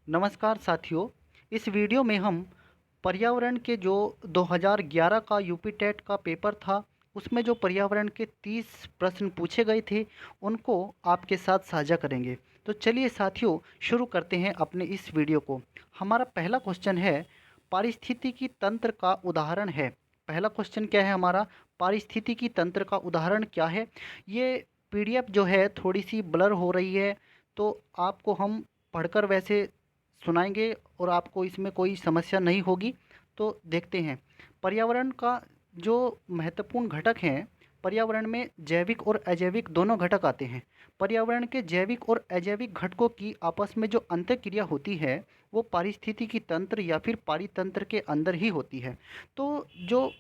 नमस्कार साथियों। इस वीडियो में हम पर्यावरण के जो 2011 का यूपी टेट का पेपर था, उसमें जो पर्यावरण के 30 प्रश्न पूछे गए थे, उनको आपके साथ साझा करेंगे। तो चलिए साथियों, शुरू करते हैं अपने इस वीडियो को। हमारा पहला क्वेश्चन है, पारिस्थितिकी तंत्र का उदाहरण है। पहला क्वेश्चन क्या है हमारा? पारिस्थितिकी तंत्र का उदाहरण क्या है? ये पीडीएफ जो है थोड़ी सी ब्लर हो रही है, तो आपको हम पढ़कर वैसे सुनाएंगे और आपको इसमें कोई समस्या नहीं होगी। तो देखते हैं, पर्यावरण का जो महत्वपूर्ण घटक हैं, पर्यावरण में जैविक और अजैविक दोनों घटक आते हैं। पर्यावरण के जैविक और अजैविक घटकों की आपस में जो अंतःक्रिया होती है, वो पारिस्थितिकी तंत्र या फिर पारितंत्र के अंदर ही होती है। तो जो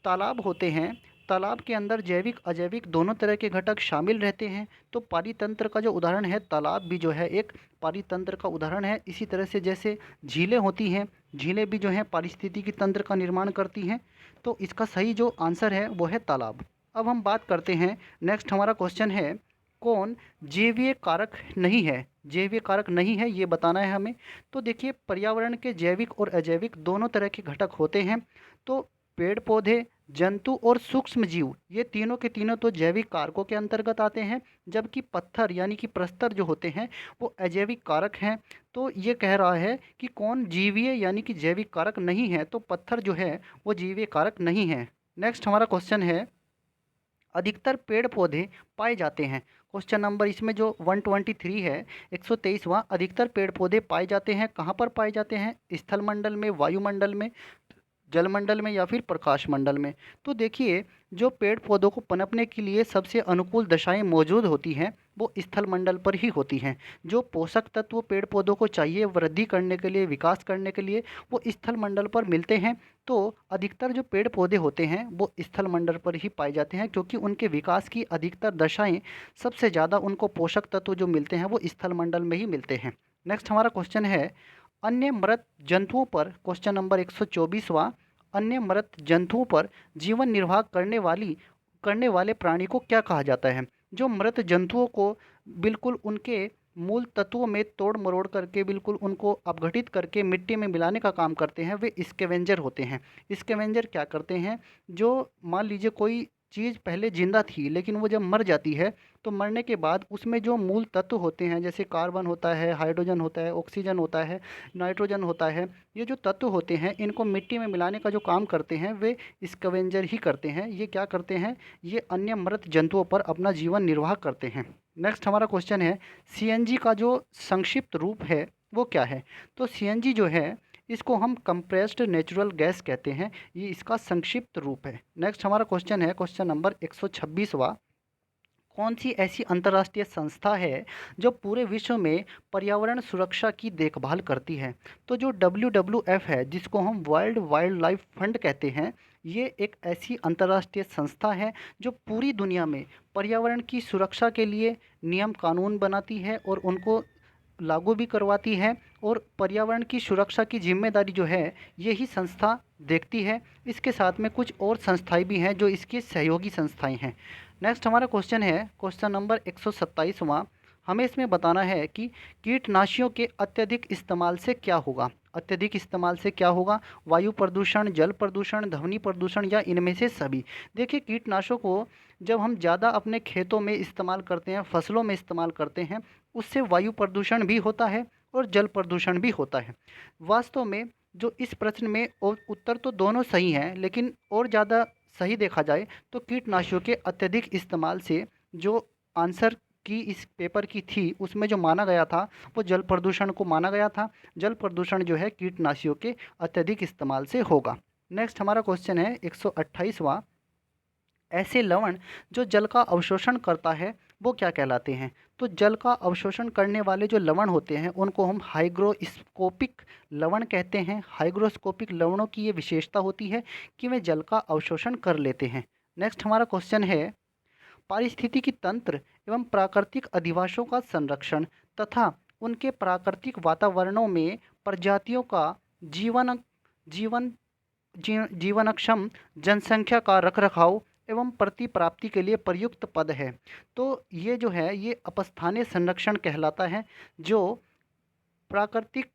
तालाब होते हैं, तालाब के अंदर जैविक अजैविक दोनों तरह के घटक शामिल रहते हैं। तो पारितंत्र का जो उदाहरण है, तालाब भी जो है एक पारितंत्र का उदाहरण है। इसी तरह से जैसे झीलें होती हैं, झीलें भी जो हैं पारिस्थितिकी तंत्र का निर्माण करती हैं। तो इसका सही जो आंसर है वो है तालाब। अब हम बात करते हैं, नेक्स्ट हमारा क्वेश्चन है, कौन जैवीय कारक नहीं है? जैवीय कारक नहीं है, ये बताना है हमें। तो देखिए, पर्यावरण के जैविक और अजैविक दोनों तरह के घटक होते हैं। तो पेड़ पौधे, जंतु और सूक्ष्म जीव, ये तीनों के तीनों तो जैविक कारकों के अंतर्गत आते हैं, जबकि पत्थर यानी कि प्रस्तर जो होते हैं, वो अजैविक कारक हैं। तो ये कह रहा है कि कौन जीवीय यानी कि जैविक कारक नहीं है, तो पत्थर जो है वो जीवीय कारक नहीं है। नेक्स्ट हमारा क्वेश्चन है, अधिकतर पेड़ पौधे पाए जाते हैं। क्वेश्चन नंबर इसमें जो 123 है, 123वां, अधिकतर पेड़ पौधे पाए जाते हैं कहाँ पर पाए जाते हैं? स्थल मंडल में, वायुमंडल में, जलमंडल में या फिर प्रकाश मंडल में। तो देखिए, जो पेड़ पौधों को पनपने के लिए सबसे अनुकूल दशाएं मौजूद होती हैं, वो स्थल मंडल पर ही होती हैं। जो पोषक तत्व पेड़ पौधों को चाहिए वृद्धि करने के लिए, विकास करने के लिए, वो स्थल मंडल पर मिलते हैं। तो अधिकतर जो पेड़ पौधे होते हैं वो स्थल मंडल पर ही पाए जाते हैं, क्योंकि उनके विकास की अधिकतर दशाएं, सबसे ज़्यादा उनको पोषक तत्व जो मिलते हैं वो स्थल मंडल में ही मिलते हैं। नेक्स्ट हमारा क्वेश्चन है, अन्य मृत जंतुओं पर, क्वेश्चन नंबर 124वां, अन्य मृत जंतुओं पर जीवन निर्वाह करने वाले प्राणी को क्या कहा जाता है? जो मृत जंतुओं को बिल्कुल उनके मूल तत्वों में तोड़ मरोड़ करके, बिल्कुल उनको अपघटित करके मिट्टी में मिलाने का काम करते हैं, वे स्कैवेंजर होते हैं। स्कैवेंजर क्या करते हैं, जो मान लीजिए कोई चीज़ पहले जिंदा थी, लेकिन वो जब मर जाती है, तो मरने के बाद उसमें जो मूल तत्व होते हैं, जैसे कार्बन होता है, हाइड्रोजन होता है, ऑक्सीजन होता है, नाइट्रोजन होता है, ये जो तत्व होते हैं, इनको मिट्टी में मिलाने का जो काम करते हैं, वे स्कैवेंजर ही करते हैं। ये क्या करते हैं? ये अन्य मृत जंतुओं पर अपना जीवन निर्वाह करते हैं। नेक्स्ट हमारा क्वेश्चन है, सीएनजी का जो संक्षिप्त रूप है वो क्या है? तो सीएनजी जो है, इसको हम कंप्रेस्ड नेचुरल गैस कहते हैं, ये इसका संक्षिप्त रूप है। नेक्स्ट हमारा क्वेश्चन है, क्वेश्चन नंबर 126वां, कौन सी ऐसी अंतर्राष्ट्रीय संस्था है जो पूरे विश्व में पर्यावरण सुरक्षा की देखभाल करती है? तो जो WWF है, जिसको हम वर्ल्ड वाइल्ड लाइफ फंड कहते हैं, ये एक ऐसी अंतर्राष्ट्रीय संस्था है जो पूरी दुनिया में पर्यावरण की सुरक्षा के लिए नियम कानून बनाती है और उनको लागू भी करवाती है। और पर्यावरण की सुरक्षा की जिम्मेदारी जो है, यही संस्था देखती है। इसके साथ में कुछ और संस्थाएं भी हैं जो इसकी सहयोगी संस्थाएं हैं। नेक्स्ट हमारा क्वेश्चन है, क्वेश्चन नंबर 127वां, हमें इसमें बताना है कि कीटनाशियों के अत्यधिक इस्तेमाल से क्या होगा? अत्यधिक इस्तेमाल से क्या होगा? वायु प्रदूषण, जल प्रदूषण, ध्वनि प्रदूषण या इनमें से सभी? देखिए, कीटनाशकों को जब हम ज़्यादा अपने खेतों में इस्तेमाल करते हैं, फसलों में इस्तेमाल करते हैं, उससे वायु प्रदूषण भी होता है और जल प्रदूषण भी होता है। वास्तव में जो इस प्रश्न में उत्तर तो दोनों सही हैं, लेकिन और ज़्यादा सही देखा जाए तो कीटनाशियों के अत्यधिक इस्तेमाल से जो आंसर की इस पेपर की थी, उसमें जो माना गया था वो जल प्रदूषण को माना गया था। जल प्रदूषण जो है कीटनाशियों के अत्यधिक इस्तेमाल से होगा। नेक्स्ट हमारा क्वेश्चन है 128वां, ऐसे लवण जो जल का अवशोषण करता है वो क्या कहलाते हैं? तो जल का अवशोषण करने वाले जो लवण होते हैं उनको हम हाइग्रोस्कोपिक लवण कहते हैं। हाइग्रोस्कोपिक लवणों की ये विशेषता होती है कि वे जल का अवशोषण कर लेते हैं। नेक्स्ट हमारा क्वेश्चन है, पारिस्थितिकी तंत्र एवं प्राकृतिक अधिवासों का संरक्षण तथा उनके प्राकृतिक वातावरणों में प्रजातियों का जीवन जीवन जीवनक्षम जनसंख्या का रखरखाव एवं प्रतिप्राप्ति के लिए प्रयुक्त पद है। तो ये जो है, ये अपस्थानीय संरक्षण कहलाता है, जो प्राकृतिक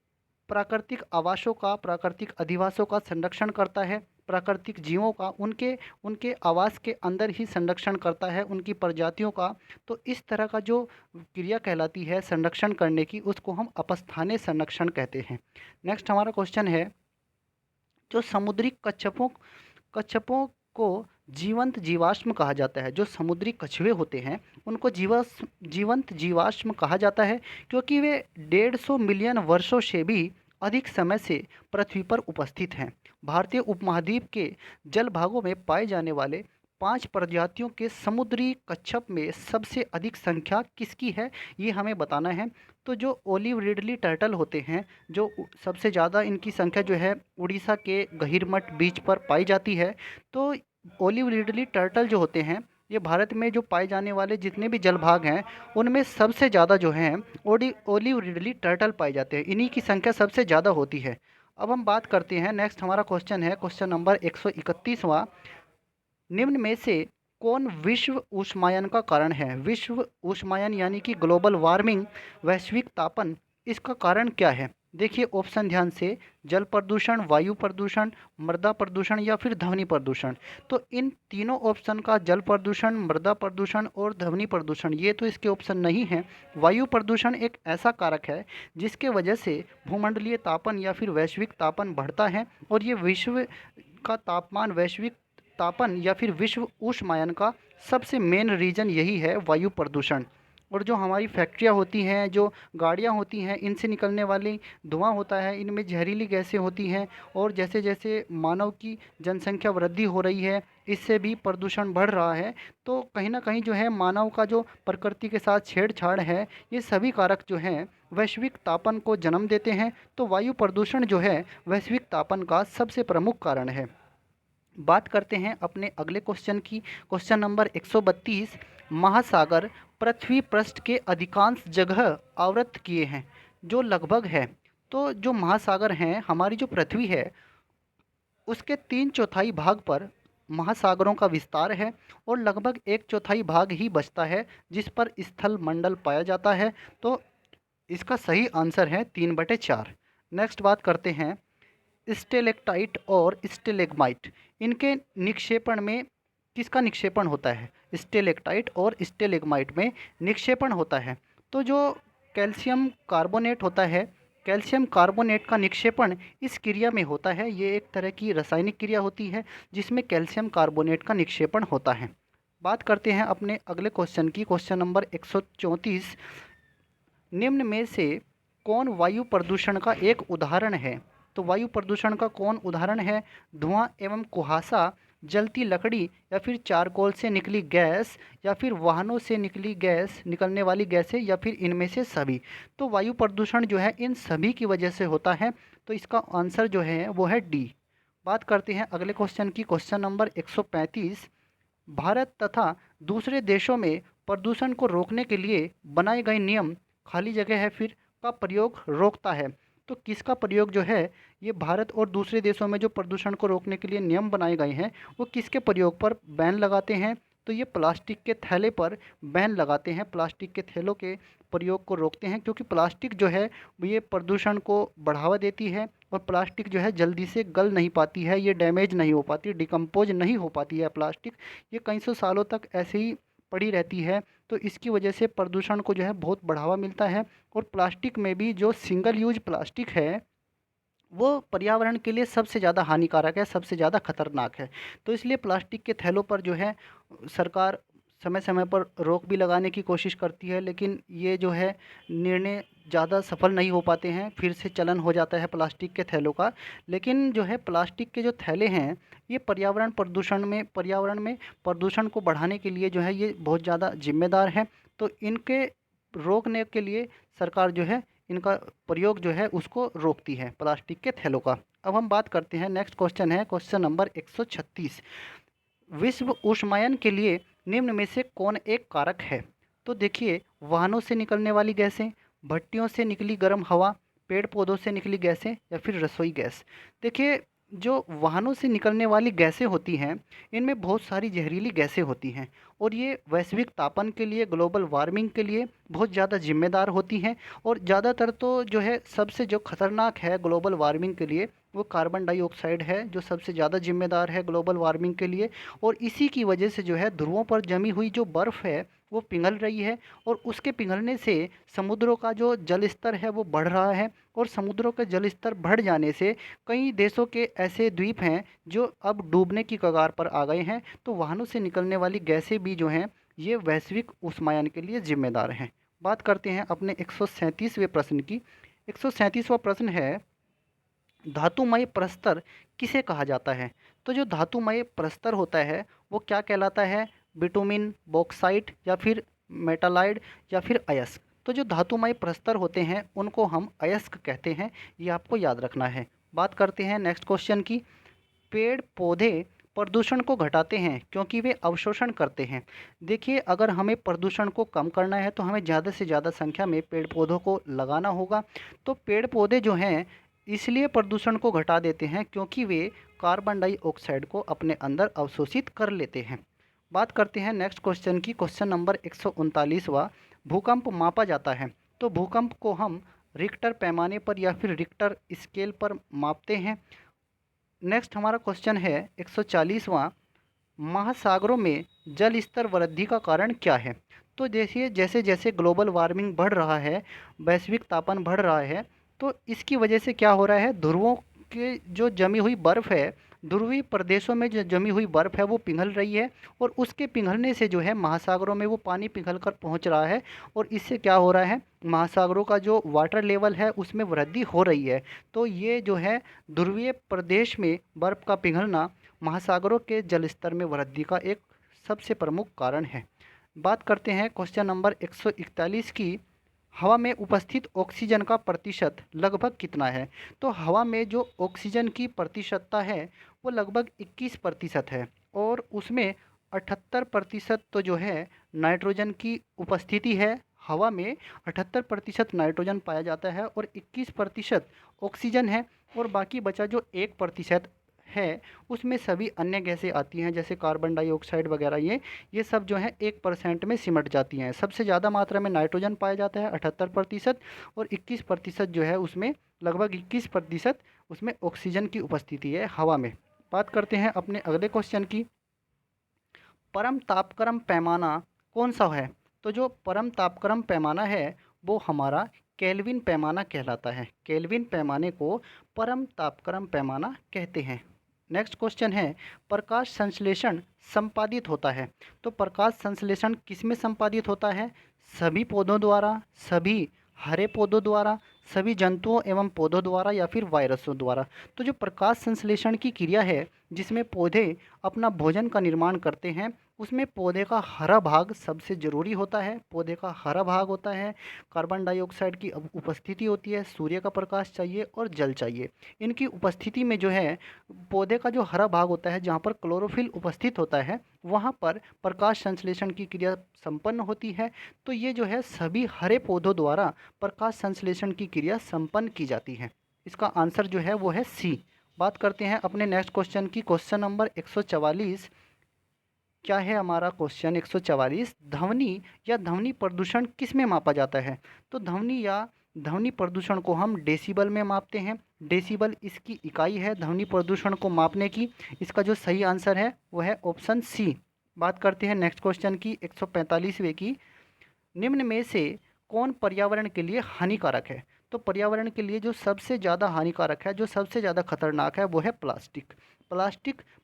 प्राकृतिक आवासों का, प्राकृतिक अधिवासों का संरक्षण करता है, प्राकृतिक जीवों का उनके उनके आवास के अंदर ही संरक्षण करता है, उनकी प्रजातियों का। तो इस तरह का जो क्रिया कहलाती है संरक्षण करने की, उसको हम अपस्थानीय संरक्षण कहते हैं। नेक्स्ट हमारा क्वेश्चन है, जो समुद्री कच्छपों कच्छपों को जीवंत जीवाश्म कहा जाता है। जो समुद्री कछुए होते हैं उनको जीवंत जीवाश्म कहा जाता है, क्योंकि वे 150 मिलियन वर्षों से भी अधिक समय से पृथ्वी पर उपस्थित हैं। भारतीय उपमहाद्वीप के जल भागों में पाए जाने वाले 5 प्रजातियों के समुद्री कच्छप में सबसे अधिक संख्या किसकी है, ये हमें बताना है। तो जो ओलिव रिडली टर्टल होते हैं, जो सबसे ज़्यादा इनकी संख्या जो है उड़ीसा के गहीरमठ बीच पर पाई जाती है। तो ओलिव रिडली टर्टल जो होते हैं, ये भारत में जो पाए जाने वाले जितने भी जल भाग हैं उनमें सबसे ज़्यादा जो हैं ओलिव रिडली टर्टल पाए जाते हैं, इन्हीं की संख्या सबसे ज़्यादा होती है। अब हम बात करते हैं, नेक्स्ट हमारा क्वेश्चन है क्वेश्चन नंबर 131वां। निम्न में से कौन विश्व ऊष्मायन का कारण है? विश्व ऊष्मायन यानी कि ग्लोबल वार्मिंग, वैश्विक तापन, इसका कारण क्या है? देखिए ऑप्शन ध्यान से, जल प्रदूषण, वायु प्रदूषण, मृदा प्रदूषण या फिर ध्वनि प्रदूषण। तो इन तीनों ऑप्शन का, जल प्रदूषण, मृदा प्रदूषण और ध्वनि प्रदूषण, ये तो इसके ऑप्शन नहीं है। वायु प्रदूषण एक ऐसा कारक है जिसके वजह से भूमंडलीय तापन या फिर वैश्विक तापन बढ़ता है, और ये विश्व का तापमान, वैश्विक तापन या फिर विश्व ऊष्मायन का सबसे मेन रीज़न यही है, वायु प्रदूषण। और जो हमारी फैक्ट्रियाँ होती हैं, जो गाड़ियाँ होती हैं, इनसे निकलने वाली धुआं होता है, इनमें जहरीली गैसें होती हैं। और जैसे जैसे मानव की जनसंख्या वृद्धि हो रही है, इससे भी प्रदूषण बढ़ रहा है। तो कहीं ना कहीं जो है मानव का जो प्रकृति के साथ छेड़छाड़ है, ये सभी कारक जो हैं वैश्विक तापन को जन्म देते हैं। तो वायु प्रदूषण जो है वैश्विक तापन का सबसे प्रमुख कारण है। बात करते हैं अपने अगले क्वेश्चन की, क्वेश्चन नंबर 132। महासागर पृथ्वी पृष्ठ के अधिकांश जगह आवृत किए हैं, जो लगभग है। तो जो महासागर हैं, हमारी जो पृथ्वी है उसके 3/4 भाग पर महासागरों का विस्तार है, और लगभग 1/4 भाग ही बचता है जिस पर स्थल मंडल पाया जाता है। तो इसका सही आंसर है 3/4। नेक्स्ट बात करते हैं, स्टेलेक्टाइट और स्टेलेग्माइट, इनके निक्षेपण में किसका निक्षेपण होता है? स्टेलेक्टाइट और स्टेलेग्माइट में निक्षेपण होता है। तो जो कैल्शियम कार्बोनेट होता है, कैल्शियम कार्बोनेट का निक्षेपण इस क्रिया में होता है। ये एक तरह की रासायनिक क्रिया होती है जिसमें कैल्शियम कार्बोनेट का निक्षेपण होता है। बात करते हैं अपने अगले क्वेश्चन की, क्वेश्चन नंबर 134। निम्न में से कौन वायु प्रदूषण का एक उदाहरण है? तो वायु प्रदूषण का कौन उदाहरण है? धुआं एवं कुहासा, जलती लकड़ी या फिर चारकोल से निकली गैस, या फिर वाहनों से निकली गैस, निकलने वाली गैसें, या फिर इनमें से सभी। तो वायु प्रदूषण जो है इन सभी की वजह से होता है। तो इसका आंसर जो है वो है डी। बात करते हैं अगले क्वेश्चन की, क्वेश्चन नंबर 135। भारत तथा दूसरे देशों में प्रदूषण को रोकने के लिए बनाए गए नियम खाली जगह है फिर का प्रयोग रोकता है। तो किसका प्रयोग जो है, ये भारत और दूसरे देशों में जो प्रदूषण को रोकने के लिए नियम बनाए गए हैं वो किसके प्रयोग पर बैन लगाते हैं? तो ये प्लास्टिक के थैले पर बैन लगाते हैं, प्लास्टिक के थैलों के प्रयोग को रोकते हैं, क्योंकि प्लास्टिक जो है ये प्रदूषण को बढ़ावा देती है, और प्लास्टिक जो है जल्दी से गल नहीं पाती है, ये डैमेज नहीं हो पाती, डिकम्पोज नहीं हो पाती है प्लास्टिक, ये कई सौ सालों तक ऐसे ही पड़ी रहती है। तो इसकी वजह से प्रदूषण को जो है बहुत बढ़ावा मिलता है। और प्लास्टिक में भी जो सिंगल यूज प्लास्टिक है वो पर्यावरण के लिए सबसे ज़्यादा हानिकारक है, सबसे ज़्यादा खतरनाक है। तो इसलिए प्लास्टिक के थैलों पर जो है सरकार समय समय पर रोक भी लगाने की कोशिश करती है, लेकिन ये जो है निर्णय ज़्यादा सफल नहीं हो पाते हैं, फिर से चलन हो जाता है प्लास्टिक के थैलों का। लेकिन जो है प्लास्टिक के जो थैले हैं ये पर्यावरण में प्रदूषण को बढ़ाने के लिए जो है ये बहुत ज़्यादा जिम्मेदार है। तो इनके रोकने के लिए सरकार जो है इनका प्रयोग जो है उसको रोकती है, प्लास्टिक के थैलों का। अब हम बात करते हैं, नेक्स्ट क्वेश्चन है क्वेश्चन नंबर 136। विश्व ऊष्मायन के लिए निम्न में से कौन एक कारक है? तो देखिए, वाहनों से निकलने वाली गैसें, भट्टियों से निकली गर्म हवा, पेड़ पौधों से निकली गैसें, या फिर रसोई गैस। देखिए जो वाहनों से निकलने वाली गैसें होती हैं, इनमें बहुत सारी जहरीली गैसें होती हैं और ये वैश्विक तापन के लिए, ग्लोबल वार्मिंग के लिए बहुत ज़्यादा जिम्मेदार होती हैं। और ज़्यादातर तो जो है सबसे जो खतरनाक है ग्लोबल वार्मिंग के लिए, वो कार्बन डाइऑक्साइड है, जो सबसे ज़्यादा जिम्मेदार है ग्लोबल वार्मिंग के लिए। और इसी की वजह से जो है ध्रुवों पर जमी हुई जो बर्फ़ है वो पिघल रही है, और उसके पिघलने से समुद्रों का जो जल स्तर है वो बढ़ रहा है। और समुद्रों का जल स्तर बढ़ जाने से कई देशों के ऐसे द्वीप हैं जो अब डूबने की कगार पर आ गए हैं। तो वाहनों से निकलने वाली गैसें भी जो हैं ये वैश्विक ऊष्मायन के लिए जिम्मेदार हैं। बात करते हैं अपने 137वें प्रश्न की। 137वां प्रश्न है, धातुमय प्रस्तर किसे कहा जाता है? तो जो धातुमय प्रस्तर होता है वो क्या कहलाता है? बिटुमिन, बॉक्साइट या फिर मेटालाइड या फिर अयस्क? तो जो धातुमय प्रस्तर होते हैं उनको हम अयस्क कहते हैं, ये आपको याद रखना है। बात करते हैं नेक्स्ट क्वेश्चन की। पेड़ पौधे प्रदूषण को घटाते हैं क्योंकि वे अवशोषण करते हैं। देखिए, अगर हमें प्रदूषण को कम करना है तो हमें ज़्यादा से ज़्यादा संख्या में पेड़ पौधों को लगाना होगा। तो पेड़ पौधे जो हैं इसलिए प्रदूषण को घटा देते हैं क्योंकि वे कार्बन डाइऑक्साइड को अपने अंदर अवशोषित कर लेते हैं। बात करते हैं नेक्स्ट क्वेश्चन की। क्वेश्चन नंबर 139वां, भूकंप मापा जाता है। तो भूकंप को हम रिक्टर पैमाने पर या फिर रिक्टर स्केल पर मापते हैं। नेक्स्ट हमारा क्वेश्चन है 140वां, महासागरों में जल स्तर वृद्धि का कारण क्या है? तो देखिए, जैसे जैसे ग्लोबल वार्मिंग बढ़ रहा है, वैश्विक तापन बढ़ रहा है, तो इसकी वजह से क्या हो रहा है, ध्रुवों के जो जमी हुई बर्फ़ है, ध्रुवीय प्रदेशों में जो जमी हुई बर्फ़ है वो पिघल रही है, और उसके पिघलने से जो है महासागरों में वो पानी पिघल कर पहुँच रहा है। और इससे क्या हो रहा है, महासागरों का जो वाटर लेवल है उसमें वृद्धि हो रही है। तो ये जो है ध्रुवीय प्रदेश में बर्फ़ का पिघलना महासागरों के जल स्तर में वृद्धि का एक सबसे प्रमुख कारण है। बात करते हैं क्वेश्चन नंबर 141 की। हवा में उपस्थित ऑक्सीजन का प्रतिशत लगभग कितना है? तो हवा में जो ऑक्सीजन की प्रतिशतता है वो लगभग 21% है, और उसमें 78% तो जो है नाइट्रोजन की उपस्थिति है। हवा में 78% नाइट्रोजन पाया जाता है और 21% ऑक्सीजन है, और बाकी बचा जो 1% है उसमें सभी अन्य गैसें आती हैं, जैसे कार्बन डाइऑक्साइड वगैरह। ये सब जो है 1% में सिमट जाती हैं। सबसे ज़्यादा मात्रा में नाइट्रोजन पाया जाता है 78%, और 21% जो है उसमें, लगभग 21% उसमें ऑक्सीजन की उपस्थिति है हवा में। बात करते हैं अपने अगले क्वेश्चन की। परम तापक्रम पैमाना कौन सा है? तो जो परम तापक्रम पैमाना है वो हमारा केल्विन पैमाना कहलाता है। केल्विन पैमाने को परम तापक्रम पैमाना कहते हैं। नेक्स्ट क्वेश्चन है, प्रकाश संश्लेषण संपादित होता है। तो प्रकाश संश्लेषण किसमें संपादित होता है? सभी पौधों द्वारा, सभी हरे पौधों द्वारा, सभी जंतुओं एवं पौधों द्वारा, या फिर वायरसों द्वारा। तो जो प्रकाश संश्लेषण की क्रिया है जिसमें पौधे अपना भोजन का निर्माण करते हैं, उसमें पौधे का हरा भाग सबसे ज़रूरी होता है। पौधे का हरा भाग होता है, कार्बन डाइऑक्साइड की उपस्थिति होती है, सूर्य का प्रकाश चाहिए और जल चाहिए। इनकी उपस्थिति में जो है पौधे का जो हरा भाग होता है, जहाँ पर क्लोरोफिल उपस्थित होता है, वहाँ पर प्रकाश संश्लेषण की क्रिया संपन्न होती है। तो ये जो है सभी हरे पौधों द्वारा प्रकाश संश्लेषण की क्रिया संपन्न की जाती है। इसका आंसर जो है वो है सी। बात करते हैं अपने नेक्स्ट क्वेश्चन की। क्वेश्चन नंबर 144 क्या है हमारा? क्वेश्चन 144, ध्वनि या ध्वनि प्रदूषण किस में मापा जाता है? तो ध्वनि या ध्वनि प्रदूषण को हम डेसिबल में मापते हैं। डेसिबल इसकी इकाई है ध्वनि प्रदूषण को मापने की। इसका जो सही आंसर है वो है ऑप्शन सी। बात करते हैं नेक्स्ट क्वेश्चन की, 145वें की। निम्न में से कौन पर्यावरण के लिए हानिकारक है? तो पर्यावरण के लिए जो सबसे ज़्यादा हानिकारक है, जो सबसे ज़्यादा खतरनाक है, वो है प्लास्टिक।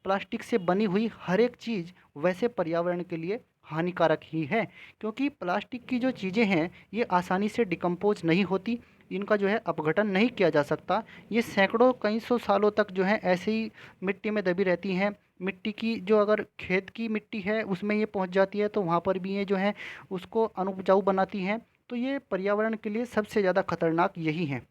प्लास्टिक से बनी हुई हर एक चीज़ वैसे पर्यावरण के लिए हानिकारक ही है, क्योंकि प्लास्टिक की जो चीज़ें हैं ये आसानी से डिकम्पोज नहीं होती, इनका जो है अपघटन नहीं किया जा सकता। ये सैकड़ों कई सौ सालों तक जो है ऐसे ही मिट्टी में दबी रहती हैं। मिट्टी की जो, अगर खेत की मिट्टी है उसमें ये पहुंच जाती है तो वहाँ पर भी ये जो है उसको अनुपजाऊ बनाती हैं। तो ये पर्यावरण के लिए सबसे ज़्यादा खतरनाक यही है।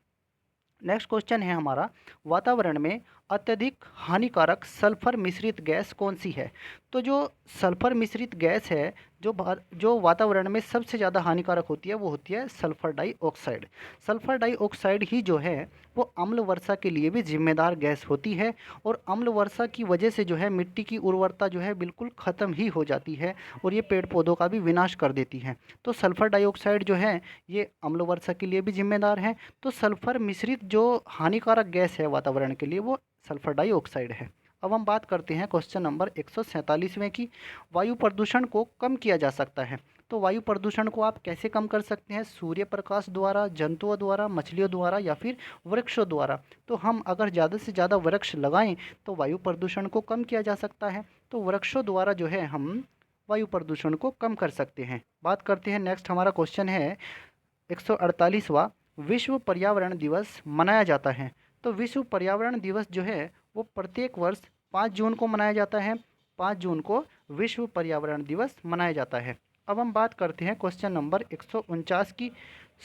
नेक्स्ट क्वेश्चन है हमारा, वातावरण में अत्यधिक हानिकारक सल्फर मिश्रित गैस कौन सी है? तो जो सल्फर मिश्रित गैस है, जो वातावरण में सबसे ज़्यादा हानिकारक होती है, वो होती है सल्फर डाइऑक्साइड। सल्फर डाइऑक्साइड ही जो है वो अम्ल वर्षा के लिए भी जिम्मेदार गैस होती है, और अम्ल वर्षा की वजह से जो है मिट्टी की उर्वरता जो है बिल्कुल ख़त्म ही हो जाती है, और ये पेड़ पौधों का भी विनाश कर देती है। तो सल्फर डाइऑक्साइड जो है ये अम्ल वर्षा के लिए भी जिम्मेदार है। तो सल्फर मिश्रित जो हानिकारक गैस है वातावरण के लिए, वो सल्फर डाइऑक्साइड है। अब हम बात करते हैं क्वेश्चन नंबर 147वें की। वायु प्रदूषण को कम किया जा सकता है। तो वायु प्रदूषण को आप कैसे कम कर सकते हैं? सूर्य प्रकाश द्वारा, जंतुओं द्वारा, मछलियों द्वारा, या फिर वृक्षों द्वारा। तो हम अगर ज़्यादा से ज़्यादा वृक्ष लगाएं तो वायु प्रदूषण को कम किया जा सकता है। तो वृक्षों द्वारा जो है हम वायु प्रदूषण को कम कर सकते हैं। बात करते हैं, नेक्स्ट हमारा क्वेश्चन है 148वां। विश्व पर्यावरण दिवस मनाया जाता है। तो विश्व पर्यावरण दिवस जो है वो प्रत्येक वर्ष 5 जून को मनाया जाता है। 5 जून को विश्व पर्यावरण दिवस मनाया जाता है। अब हम बात करते हैं क्वेश्चन नंबर 149 की।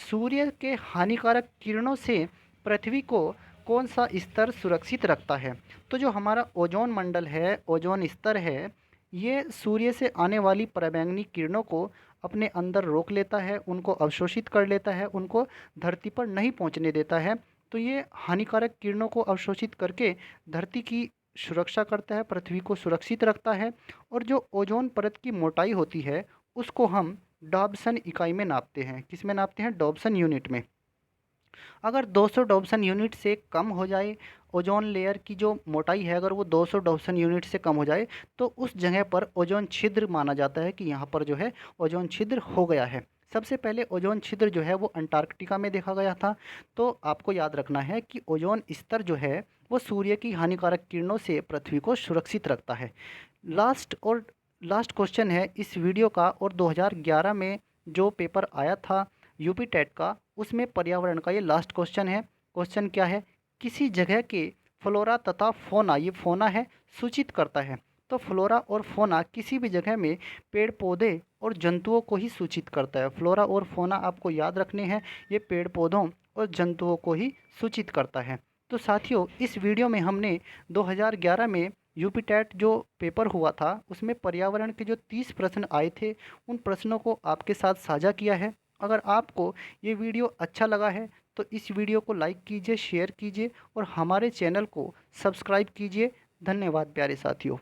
सूर्य के हानिकारक किरणों से पृथ्वी को कौन सा स्तर सुरक्षित रखता है? तो जो हमारा ओजोन मंडल है, ओजोन स्तर है, ये सूर्य से आने वाली पराबैंगनी किरणों को अपने अंदर रोक लेता है, उनको अवशोषित कर लेता है, उनको धरती पर नहीं पहुंचने देता है। तो ये हानिकारक किरणों को अवशोषित करके धरती की सुरक्षा करता है, पृथ्वी को सुरक्षित रखता है। और जो ओजोन परत की मोटाई होती है उसको हम डॉब्सन इकाई में नापते हैं। किस में नापते हैं? डॉब्सन यूनिट में। अगर 200 डॉब्सन यूनिट से कम हो जाए, ओजोन लेयर की जो मोटाई है अगर वो 200 डॉब्सन यूनिट से कम हो जाए, तो उस जगह पर ओजोन छिद्र माना जाता है कि यहाँ पर जो है ओजोन छिद्र हो गया है। सबसे पहले ओजोन छिद्र जो है वो अंटार्कटिका में देखा गया था। तो आपको याद रखना है कि ओजोन स्तर जो है वो सूर्य की हानिकारक किरणों से पृथ्वी को सुरक्षित रखता है। लास्ट क्वेश्चन है इस वीडियो का, और 2011 में जो पेपर आया था यूपी टेट का, उसमें पर्यावरण का ये लास्ट क्वेश्चन है। क्वेश्चन क्या है? किसी जगह के फ्लोरा तथा फोना, ये फोना है, सूचित करता है। तो फ्लोरा और फोना किसी भी जगह में पेड़ पौधे और जंतुओं को ही सूचित करता है। फ्लोरा और फोना आपको याद रखने हैं, ये पेड़ पौधों और जंतुओं को ही सूचित करता है। तो साथियों, इस वीडियो में हमने 2011 में यूपी टेट जो पेपर हुआ था उसमें पर्यावरण के जो 30 प्रश्न आए थे, उन प्रश्नों को आपके साथ साझा किया है। अगर आपको ये वीडियो अच्छा लगा है तो इस वीडियो को लाइक कीजिए, शेयर कीजिए और हमारे चैनल को सब्सक्राइब कीजिए। धन्यवाद प्यारे साथियों।